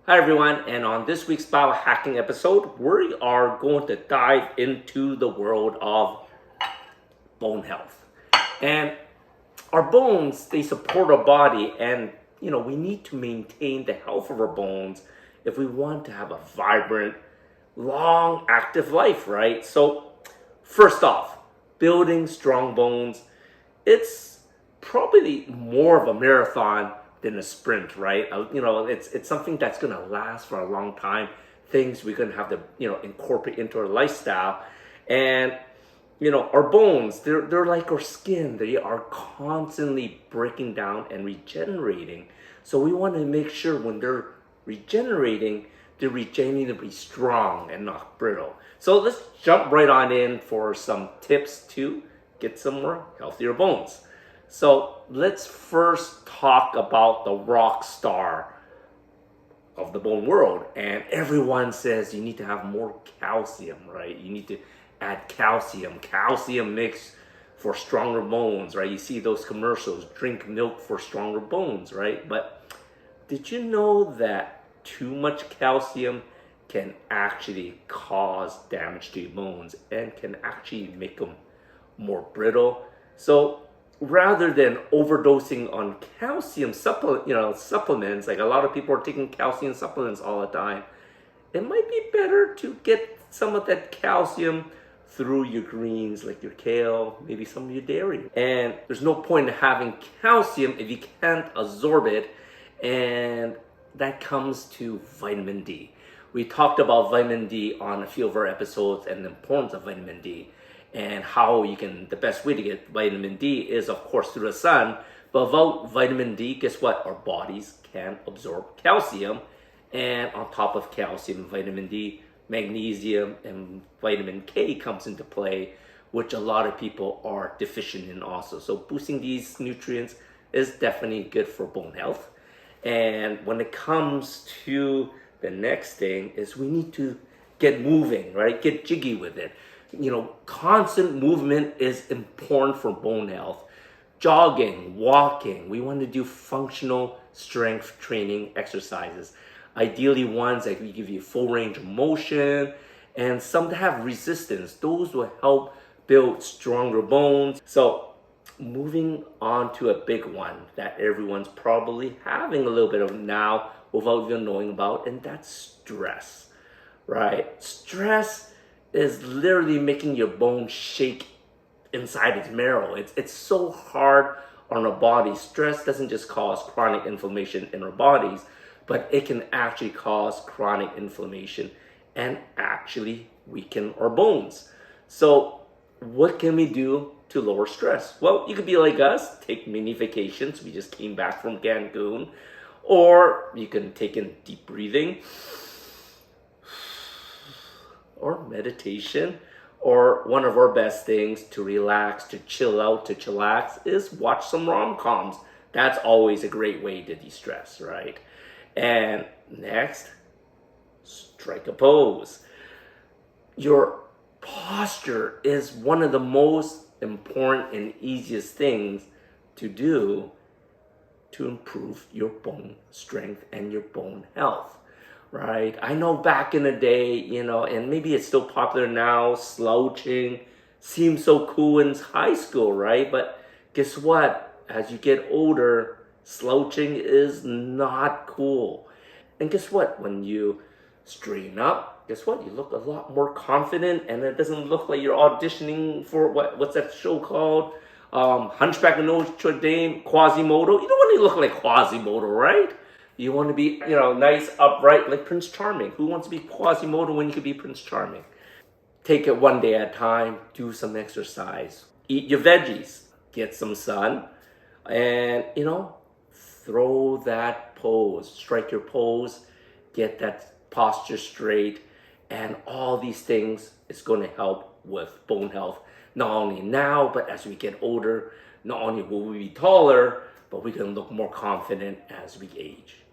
Hi everyone, and on this week's biohacking episode, we are going to dive into the world of bone health. And our bones, they support our body, and we need to maintain the health of our bones if we want to have a vibrant, long, active life, right? So, first off, building strong bones, it's probably more of a marathon than a sprint, right? It's something that's gonna last for a long time. Things we're gonna have to incorporate into our lifestyle, and our bones, they're like our skin. They are constantly breaking down and regenerating. So we want to make sure when they're regenerating to be strong and not brittle. So let's jump right on in for some tips to get some more healthier bones. So let's first talk about the rock star of the bone world. And everyone says you need to have more calcium, right? You need to add calcium. Calcium makes for stronger bones, right? You see those commercials, drink milk for stronger bones, right? But did you know that too much calcium can actually cause damage to your bones and can actually make them more brittle? So rather than overdosing on calcium supplements, like a lot of people are taking calcium supplements all the time, it might be better to get some of that calcium through your greens, like your kale, maybe some of your dairy. And there's no point in having calcium if you can't absorb it, and that comes to vitamin D. We talked about vitamin D on a few of our episodes and the importance of vitamin D and how the best way to get vitamin D is, of course, through the sun. But without vitamin D, guess what? Our bodies can absorb calcium. And on top of calcium, vitamin D, magnesium, and vitamin K comes into play, which a lot of people are deficient in also. So boosting these nutrients is definitely good for bone health. And when it comes to the next thing is we need to get moving, right? Get jiggy with it. Constant movement is important for bone health. Jogging, walking, we want to do functional strength training exercises. Ideally ones that will give you full range of motion and some that have resistance. Those will help build stronger bones. So moving on to a big one that everyone's probably having a little bit of now without even knowing about, and that's stress, right? Stress is literally making your bone shake inside its marrow. It's so hard on our body. Stress doesn't just cause chronic inflammation in our bodies, but it can actually cause chronic inflammation and actually weaken our bones. So what can we do to lower stress? Well, you could be like us, take mini vacations. We just came back from Cancun. Or you can take in deep breathing, or meditation, or one of our best things to relax, to chill out, to chillax is watch some rom-coms. That's always a great way to de-stress, right? And next, strike a pose. Your posture is one of the most important and easiest things to do to improve your bone strength and your bone health, right? I know back in the day, and maybe it's still popular now, slouching seems so cool in high school, right? But guess what? As you get older, slouching is not cool. And guess what? When you straighten up, guess what? You look a lot more confident, and it doesn't look like you're auditioning for what's that show called? Hunchback of Notre Dame, Quasimodo. You don't want to look like Quasimodo, right? You want to be, nice, upright, like Prince Charming. Who wants to be Quasimodo when you could be Prince Charming? Take it one day at a time. Do some exercise. Eat your veggies. Get some sun. And, throw that pose. Strike your pose. Get that posture straight. And all these things is going to help with bone health. Not only now, but as we get older, not only will we be taller, but we can look more confident as we age.